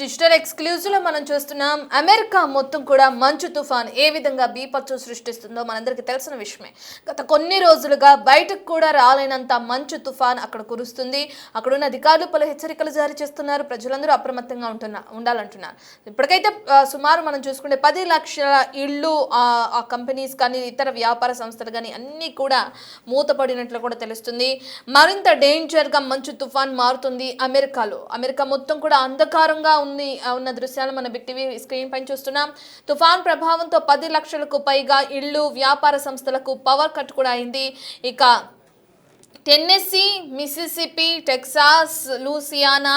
Digital exclusive లో మనం చూస్తున్నాం. అమెరికా మొత్తం కూడా మంచు తుఫాన్ ఏ విధంగా బీపత్తు సృష్టిస్తుందో మనందరికీ తెలిసిన విషయమే. గత కొన్ని రోజులుగా బయటకు కూడా రాలేనంత మంచు తుఫాన్ అక్కడ కురుస్తుంది. అక్కడున్న అధికారులు పలు హెచ్చరికలు జారీ చేస్తున్నారు. ప్రజలందరూ అప్రమత్తంగా ఉండాలంటున్నారు. ఇప్పటికైతే సుమారు మనం చూసుకుంటే 10 లక్షల ఇళ్ళు ఆ కంపెనీస్ కానీ ఇతర వ్యాపార సంస్థలు కానీ అన్నీ కూడా మూతపడినట్లు కూడా తెలుస్తుంది. మరింత డేంజర్ గా మంచు తుఫాన్ మారుతుంది అమెరికాలో. అమెరికా మొత్తం కూడా అంధకారంగా ఉన్న దృశ్యాలు మన బిగ్ టీవీ స్క్రీన్ పైన చూస్తున్నాం. తుఫాన్ ప్రభావంతో 10 లక్షలకు పైగా ఇళ్ళు, వ్యాపార సంస్థలకు పవర్ కట్ కూడా అయింది. ఇక Tennessee, Mississippi, Texas, Louisiana,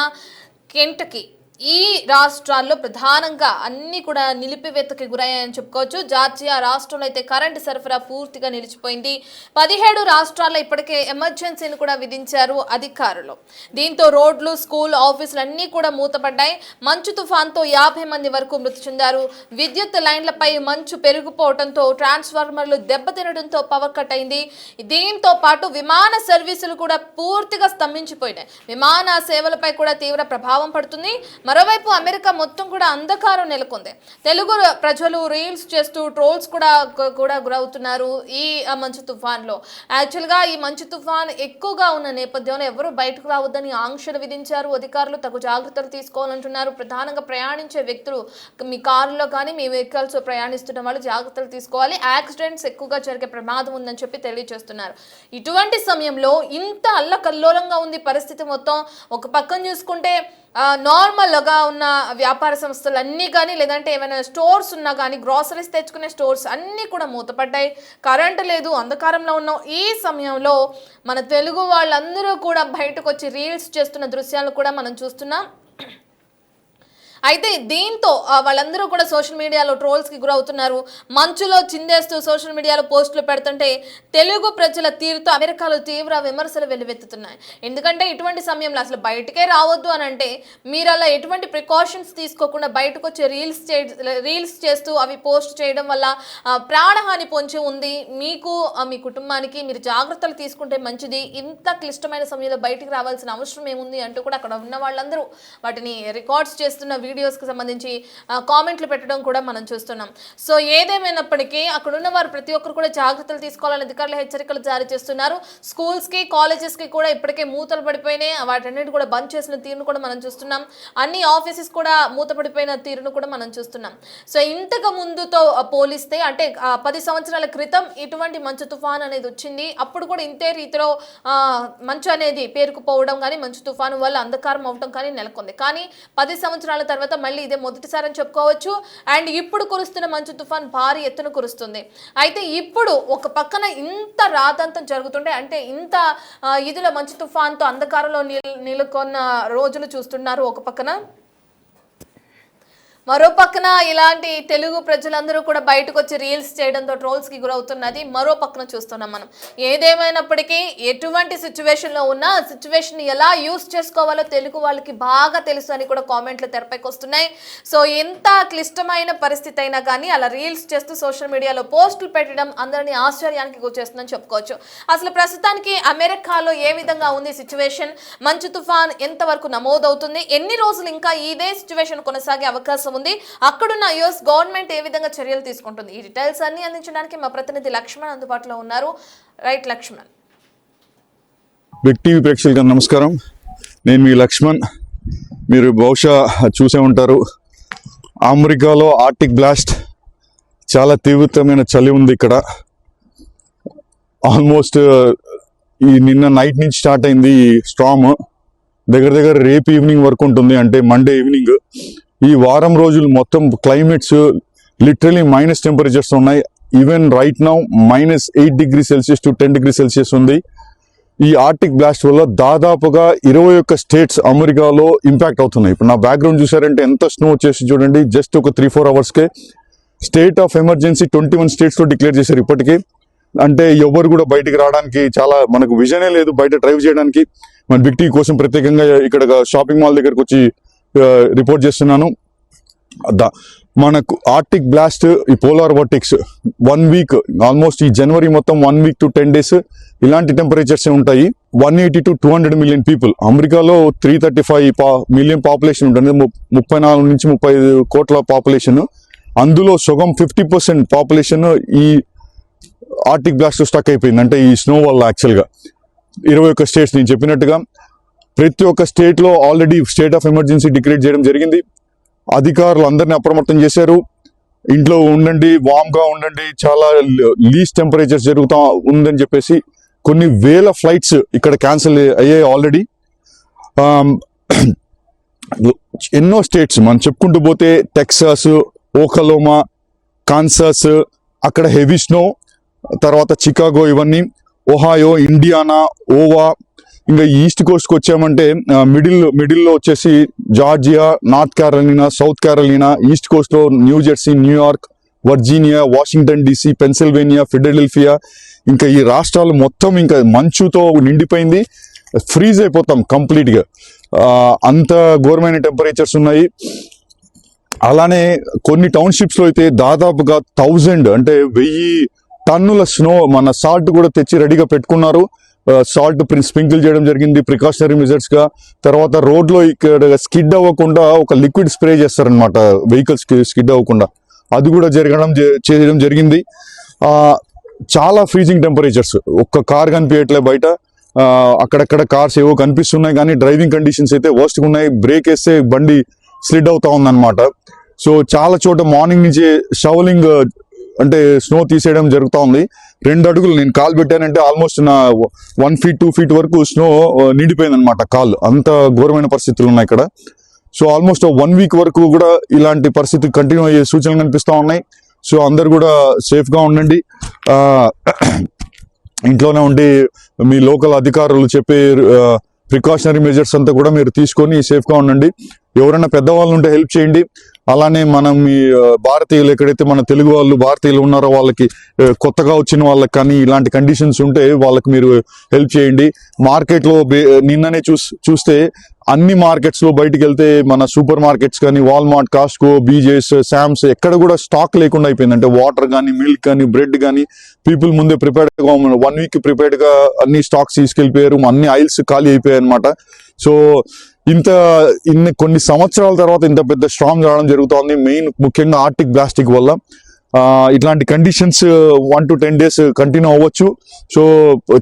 Kentucky ఈ రాష్ట్రాల్లో ప్రధానంగా అన్ని కూడా నిలిపివేతకి గురయ్యాయని చెప్పుకోవచ్చు. జార్జియా రాష్ట్రంలో అయితే కరెంటు సరఫరా పూర్తిగా నిలిచిపోయింది. 17 రాష్ట్రాల్లో ఇప్పటికే ఎమర్జెన్సీని కూడా విధించారు అధికారులు. దీంతో రోడ్లు, స్కూల్, ఆఫీసులు అన్నీ కూడా మూతపడ్డాయి. మంచు తుఫాన్తో 50 మంది వరకు మృతి చెందారు. విద్యుత్ లైన్లపై మంచు పెరిగిపోవడంతో ట్రాన్స్ఫార్మర్లు దెబ్బతినడంతో పవర్ కట్ అయింది. దీంతో పాటు విమాన సర్వీసులు కూడా పూర్తిగా స్తంభించిపోయినాయి. విమాన సేవలపై కూడా తీవ్ర ప్రభావం పడుతుంది. మరోవైపు అమెరికా మొత్తం కూడా అంధకారం నెలకొంది. తెలుగు ప్రజలు రీల్స్ చేస్తూ ట్రోల్స్ కూడా గురవుతున్నారు ఈ మంచు తుఫాన్లో. యాక్చువల్గా ఈ మంచు తుఫాన్ ఎక్కువగా ఉన్న నేపథ్యంలో ఎవరు బయటకు రావద్దని ఆంక్షలు విధించారు అధికారులు. తగు జాగ్రత్తలు తీసుకోవాలంటున్నారు. ప్రధానంగా ప్రయాణించే వ్యక్తులు మీ కారులో కానీ మీ వెహికల్స్ ప్రయాణిస్తున్న వాళ్ళు జాగ్రత్తలు తీసుకోవాలి. యాక్సిడెంట్స్ ఎక్కువగా జరిగే ప్రమాదం ఉందని చెప్పి తెలియజేస్తున్నారు. ఇటువంటి సమయంలో ఇంత అల్లకల్లోలంగా ఉంది పరిస్థితి మొత్తం. ఒక పక్కన చూసుకుంటే నార్మల్గా ఉన్న వ్యాపార సంస్థలు అన్నీ కానీ లేదంటే ఏమైనా స్టోర్స్ ఉన్నా కానీ గ్రాసరీస్ తెచ్చుకునే స్టోర్స్ అన్నీ కూడా మూతపడ్డాయి. కరెంటు లేదు, అంధకారంలో ఉన్నాం. ఈ సమయంలో మన తెలుగు వాళ్ళందరూ కూడా బయటకు వచ్చి రీల్స్ చేస్తున్న దృశ్యాలు కూడా మనం చూస్తున్నాం. అయితే దీంతో వాళ్ళందరూ కూడా సోషల్ మీడియాలో ట్రోల్స్కి గురవుతున్నారు. మంచులో చిందేస్తూ సోషల్ మీడియాలో పోస్టులు పెడుతుంటే తెలుగు ప్రజల తీరుతో అమెరికాలో తీవ్ర విమర్శలు వెల్లువెత్తుతున్నాయి. ఎందుకంటే ఇటువంటి సమయంలో అసలు బయటకే రావద్దు అని అంటే మీరు అలా ఎటువంటి ప్రికాషన్స్ తీసుకోకుండా బయటకు వచ్చి రీల్స్ చేస్తూ అవి పోస్ట్ చేయడం వల్ల ప్రాణహాని పొంచి ఉంది. మీకు మీ కుటుంబానికి మీరు జాగ్రత్తలు తీసుకుంటే మంచిది. ఇంత క్లిష్టమైన సమయంలో బయటికి రావాల్సిన అవసరం ఏముంది అంటూ కూడా అక్కడ ఉన్న వాళ్ళందరూ వాటిని రికార్డ్స్ చేస్తున్న వీడియోస్కి సంబంధించి కామెంట్లు పెట్టడం కూడా మనం చూస్తున్నాం. సో ఏదేమైనప్పటికీ అక్కడ ఉన్న వారు ప్రతి ఒక్కరు కూడా జాగ్రత్తలు తీసుకోవాలని అధికారులు హెచ్చరికలు జారీ చేస్తున్నారు. స్కూల్స్కి, కాలేజెస్కి కూడా ఇప్పటికే మూతలు పడిపోయినాయి. వాటన్నిటి కూడా బంద్ చేసిన తీరును కూడా మనం చూస్తున్నాం. అన్ని ఆఫీసెస్ కూడా మూతపడిపోయిన తీరును కూడా మనం చూస్తున్నాం. సో ఇంతకు ముందుతో పోలిస్తే అంటే 10 సంవత్సరాల క్రితం ఇటువంటి మంచు తుఫాన్ అనేది వచ్చింది. అప్పుడు కూడా ఇంతే రీతిలో మంచు అనేది పేరుకుపోవడం కానీ మంచు తుఫాను వల్ల అంధకారం అవడం కానీ నెలకొంది. కానీ 10 సంవత్సరాల తర్వాత మళ్ళీ ఇదే మొదటిసారి అని చెప్పుకోవచ్చు. అండ్ ఇప్పుడు కురుస్తున్న మంచు తుఫాన్ భారీ ఎత్తున కురుస్తుంది. అయితే ఇప్పుడు ఒక పక్కన ఇంత రాతంతం జరుగుతుంటే అంటే ఇంత ఇదిలో మంచు తుఫాన్తో అంధకారంలో నెలకొన్న రోజులు చూస్తున్నారు ఒక పక్కన. మరో పక్కన ఇలాంటి తెలుగు ప్రజలందరూ కూడా బయటకు వచ్చి రీల్స్ చేయడంతో ట్రోల్స్కి గురవుతున్నది మరో పక్కన చూస్తున్నాం మనం. ఏదేమైనప్పటికీ ఎటువంటి సిచ్యువేషన్లో ఉన్నా సిచ్యువేషన్ ఎలా యూస్ చేసుకోవాలో తెలుగు వాళ్ళకి బాగా తెలుసు అని కూడా కామెంట్లు తెరపైకి వస్తున్నాయి. సో ఎంత క్లిష్టమైన పరిస్థితి అయినా కానీ అలా రీల్స్ చేస్తూ సోషల్ మీడియాలో పోస్టులు పెట్టడం అందరినీ ఆశ్చర్యానికి గురిచేస్తుందని చెప్పుకోవచ్చు. అసలు ప్రస్తుతానికి అమెరికాలో ఏ విధంగా ఉంది సిచ్యువేషన్, మంచు తుఫాన్ ఎంతవరకు నమోదవుతుంది, ఎన్ని రోజులు ఇంకా ఇదే సిచ్యువేషన్ కొనసాగే అవకాశం ఉంది, అక్కడున్న యుఎస్ గవర్నమెంట్ ఏ విధంగా చర్యలు తీసుకుంటుంది, ఈ డీటెయిల్స్ అన్ని అందించడానికి మా ప్రతినిధి లక్ష్మణ్ అందుబాటులో ఉన్నారు. రైట్ లక్ష్మణ్. బిగ్ టీవీ ప్రేక్షకులకు నమస్కారం. నేను మీ లక్ష్మణ్. మీరు బహుశా చూసే ఉంటారు, అమెరికాలో ఆర్టిక్ బ్లాస్ట్ చాలా తీవ్రమైన చలి ఉంది ఇక్కడ. ఆల్మోస్ట్ ఈ నిన్న నైట్ నుంచి స్టార్ట్ అయింది ఈ స్టార్మ్. దగ్గర రేపు ఈవినింగ్ వరకు ఉంటుంది, అంటే మండే ఈవినింగ్. ఈ వారం రోజులు మొత్తం క్లైమేట్స్ లిటరలీ మైనస్ టెంపరేచర్స్ ఉన్నాయి. Even right now -8 degree Celsius to 10 degree Celsius ఉంది. ఈ ఆర్టిక్ బ్లాస్ట్ వల్ల దాదాపుగా 21 స్టేట్స్ అమెరికాలో ఇంపాక్ట్ అవుతున్నాయి. ఇప్పుడు నా బ్యాక్గ్రౌండ్ చూసారంటే ఎంత స్నో వచ్చేసి చూడండి. జస్ట్ ఒక 3-4 అవర్స్కే స్టేట్ ఆఫ్ ఎమర్జెన్సీ 21 స్టేట్స్లో డిక్లేర్ చేశారు ఇప్పటికీ. అంటే ఎవరు కూడా బయటికి రావడానికి చాలా మనకు విజనే లేదు బయట డ్రైవ్ చేయడానికి. మన బిగ్ టీవీ కోసం ప్రత్యేకంగా ఇక్కడ షాపింగ్ మాల్ దగ్గరకు వచ్చి రిపోర్ట్ చేస్తున్నాను. మనకు ఆర్టిక్ బ్లాస్ట్, ఈ పోలార్ వర్టెక్స్ 1 వీక్, ఆల్మోస్ట్ ఈ జనవరి మొత్తం 1 వీక్ to 10 days ఇలాంటి టెంపరేచర్స్ ఉంటాయి. 180 to 200 మిలియన్ పీపుల్. అమెరికాలో 335 మిలియన్ పాపులేషన్ ఉంటుంది, 34 నుంచి 35 కోట్ల పాపులేషన్. అందులో సగం 50% పాపులేషన్ ఈ ఆర్టిక్ బ్లాస్ట్ స్టక్ అయిపోయింది, అంటే ఈ స్నో వల్ల. యాక్చువల్గా 21 స్టేట్స్ నేను చెప్పినట్టుగా ప్రతి ఒక్క స్టేట్లో already state of emergency declare చేయడం జరిగింది. అధికారులు అందరినీ అప్రమత్తం చేశారు. ఇంట్లో ఉండండి, వామ్గా ఉండండి, చాలా లీస్ట్ టెంపరేచర్స్ జరుగుతూ ఉందని చెప్పేసి కొన్ని వేల ఫ్లైట్స్ ఇక్కడ క్యాన్సిల్ అయ్యాయి ఆల్రెడీ. ఎన్నో స్టేట్స్ మనం చెప్పుకుంటూ పోతే టెక్సాస్, ఓకలోమా, కాన్సాస్, అక్కడ హెవీ స్నో, తర్వాత చికాగో, ఇవన్నీ ఒహాయో, ఇండియానా, ఓవా. ఇంకా ఈస్ట్ కోస్ట్కి వచ్చామంటే మిడిల్లో వచ్చేసి Georgia, North Carolina, South Carolina, east కోస్ట్లో New Jersey, New York, Virginia, Washington DC, Pennsylvania, Philadelphia. ఇంకా ఈ రాష్ట్రాలు మొత్తం ఇంకా మంచుతో నిండిపోయింది, ఫ్రీజ్ అయిపోతాం కంప్లీట్గా. అంత ఘోరమైన టెంపరేచర్స్ ఉన్నాయి. అలానే కొన్ని టౌన్షిప్స్లో అయితే దాదాపుగా 1000 అంటే 1000 టన్నుల స్నో, మన సాల్ట్ కూడా తెచ్చి రెడీగా పెట్టుకున్నారు. సాల్ట్ స్ప్రింకిల్ చేయడం జరిగింది ప్రికాషనరీ మెజర్స్గా. తర్వాత రోడ్లో ఇక్కడ స్కిడ్ అవ్వకుండా ఒక లిక్విడ్ స్ప్రే చేస్తారనమాట, వెహికల్స్ స్కిడ్ అవ్వకుండా. అది కూడా చేయడం జరిగింది. చాలా ఫ్రీజింగ్ టెంపరేచర్స్, ఒక్క కార్ కనిపించట్లే బయట. అక్కడక్కడ కార్స్ ఏవో కనిపిస్తున్నాయి, కానీ డ్రైవింగ్ కండిషన్స్ అయితే వర్స్ట్గా ఉన్నాయి. బ్రేక్ వేస్తే బండి స్లిడ్ అవుతా ఉందన్నమాట. సో చాలా చోట మార్నింగ్ నుంచి షవలింగ్ అంటే స్నో తీసేయడం జరుగుతూ ఉంది. 2 అడుగులు నేను కాలు పెట్టానంటే ఆల్మోస్ట్ నా 1 feet 2 feet వరకు స్నో నిండిపోయింది అనమాట కాలు. అంత ఘోరమైన పరిస్థితులు ఉన్నాయి ఇక్కడ. సో ఆల్మోస్ట్ 1 week వరకు కూడా ఇలాంటి పరిస్థితి కంటిన్యూ అయ్యే సూచనలు కనిపిస్తూ ఉన్నాయి. సో అందరు కూడా సేఫ్గా ఉండండి, ఇంట్లోనే ఉండి మీ లోకల్ అధికారులు చెప్పే ప్రికాషనరీ మెజర్స్ అంతా కూడా మీరు తీసుకొని సేఫ్గా ఉండండి. ఎవరైనా పెద్దవాళ్ళు ఉంటే హెల్ప్ చేయండి. అలానే మనం ఈ భారతీయులు, ఎక్కడైతే మన తెలుగు వాళ్ళు భారతీయులు ఉన్నారో వాళ్ళకి, కొత్తగా వచ్చిన వాళ్ళకి కానీ ఇలాంటి కండిషన్స్ ఉంటే వాళ్ళకి మీరు హెల్ప్ చేయండి. మార్కెట్లో నిన్ననే చూస్తే అన్ని మార్కెట్స్లో బయటికి వెళ్తే మన సూపర్ మార్కెట్స్ కానీ, వాల్మార్ట్, కాస్కో, బీజేస్, శామ్స్, ఎక్కడ కూడా స్టాక్ లేకుండా అయిపోయింది. అంటే వాటర్ కానీ, మిల్క్ కానీ, బ్రెడ్ కానీ పీపుల్ ముందే ప్రిపేర్డ్గా 1 week ప్రిపేర్డ్గా అన్ని స్టాక్స్ తీసుకెళ్ళిపోయారు. అన్ని ఆయిల్స్ ఖాళీ అయిపోయాయి అనమాట. సో కొన్ని సంవత్సరాల తర్వాత ఇంత పెద్ద స్టార్మ్ రావడం జరుగుతోంది, ముఖ్యంగా ఆర్టిక్ బ్లాస్టిక్ వల్ల. ఇట్లాంటి కండిషన్స్ 1 to 10 days కంటిన్యూ అవ్వచ్చు. సో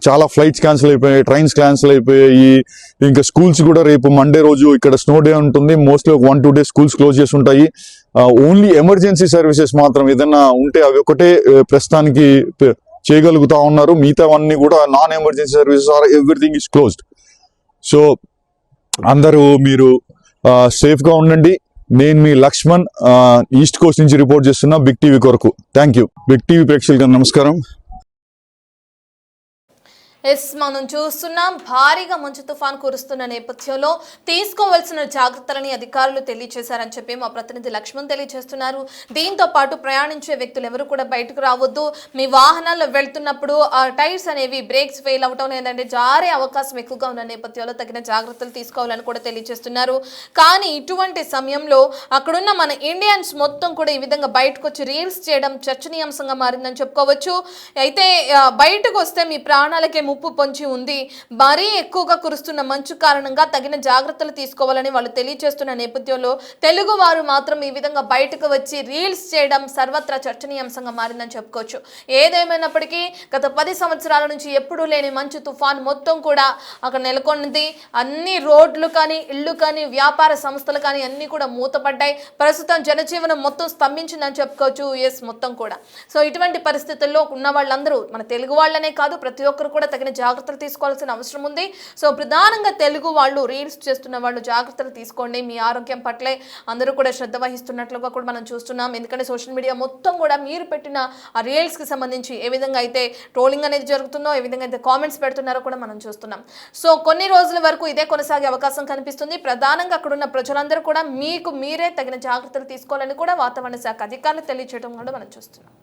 చాలా ఫ్లైట్స్ క్యాన్సిల్ అయిపోయాయి, ట్రైన్స్ క్యాన్సిల్ అయిపోయాయి. ఇంకా స్కూల్స్ కూడా రేపు మండే రోజు ఇక్కడ స్నో డే ఉంటుంది, మోస్ట్లీ 1-2 days స్కూల్స్ క్లోజ్ చేసి ఉంటాయి. ఓన్లీ ఎమర్జెన్సీ సర్వీసెస్ మాత్రం ఏదైనా ఉంటే అవి ఒకటే ప్రస్తుతానికి చేయగలుగుతా ఉన్నారు. మిగతావన్నీ కూడా non emergency services are everything is closed. So అందరూ మీరు సేఫ్గా ఉండండి. నేను మీ లక్ష్మణ్, ఈస్ట్ కోస్ట్ నుంచి రిపోర్ట్ చేస్తున్నా బిగ్ టీవీ కొరకు. Thank you. బిగ్ టీవీ ప్రేక్షకులకు నమస్కారం. మనం చూస్తున్నాం, భారీగా మంచు తుఫాన్ కురుస్తున్న నేపథ్యంలో తీసుకోవాల్సిన జాగ్రత్తలని అధికారులు తెలియజేశారని చెప్పి మా ప్రతినిధి లక్ష్మణ్ తెలియజేస్తున్నారు. దీంతో పాటు ప్రయాణించే వ్యక్తులు ఎవరు కూడా బయటకు రావద్దు. మీ వాహనాల్లో వెళ్తున్నప్పుడు ఆ టైర్స్ అనేవి బ్రేక్స్ ఫెయిల్ అవటం లేదంటే జారే అవకాశం ఎక్కువగా ఉన్న నేపథ్యంలో తగిన జాగ్రత్తలు తీసుకోవాలని కూడా తెలియజేస్తున్నారు. కానీ ఇటువంటి సమయంలో అక్కడున్న మన ఇండియన్స్ మొత్తం కూడా ఈ విధంగా బయటకు వచ్చి రీల్స్ చేయడం చర్చనీయాంశంగా మారిందని చెప్పుకోవచ్చు. అయితే బయటకు వస్తే మీ ప్రాణాలకే ముప్పు పొంచి ఉంది. మరీ ఎక్కువగా కురుస్తున్న మంచు కారణంగా తగిన జాగ్రత్తలు తీసుకోవాలని వాళ్ళు తెలియజేస్తున్న నేపథ్యంలో తెలుగు వారు మాత్రం ఈ విధంగా బయటకు వచ్చి రీల్స్ చేయడం సర్వత్రా చర్చనీయాంశంగా మారిందని చెప్పుకోవచ్చు. ఏదేమైనప్పటికీ గత 10 సంవత్సరాల నుంచి ఎప్పుడూ లేని మంచు తుఫాన్ మొత్తం కూడా అక్కడ నెలకొన్నది. అన్ని రోడ్లు కానీ, ఇళ్ళు కానీ, వ్యాపార సంస్థలు కానీ అన్ని కూడా మూతపడ్డాయి. ప్రస్తుతం జనజీవనం మొత్తం స్తంభించిందని చెప్పుకోవచ్చు యుఎస్ మొత్తం కూడా. సో ఇటువంటి పరిస్థితుల్లో ఉన్న వాళ్ళందరూ మన తెలుగు వాళ్ళనే కాదు, ప్రతి ఒక్కరు కూడా తగిన జాగ్రత్తలు తీసుకోవాల్సిన అవసరం ఉంది. సో ప్రధానంగా తెలుగు వాళ్ళు, రీల్స్ చేస్తున్న వాళ్ళు జాగ్రత్తలు తీసుకోండి. మీ ఆరోగ్యం పట్లే అందరూ కూడా శ్రద్ధ వహిస్తున్నట్లుగా కూడా మనం చూస్తున్నాం. ఎందుకంటే సోషల్ మీడియా మొత్తం కూడా మీరు పెట్టిన ఆ రీల్స్కి సంబంధించి ఏ విధంగా అయితే ట్రోలింగ్ అనేది జరుగుతుందో, ఏ విధంగా అయితే కామెంట్స్ పెడుతున్నారో కూడా మనం చూస్తున్నాం. సో కొన్ని రోజుల వరకు ఇదే కొనసాగే అవకాశం కనిపిస్తుంది. ప్రధానంగా అక్కడున్న ప్రజలందరూ కూడా మీకు మీరే తగిన జాగ్రత్తలు తీసుకోవాలని కూడా వాతావరణ శాఖ అధికారులు తెలియజేయడం కూడా మనం చూస్తున్నాం.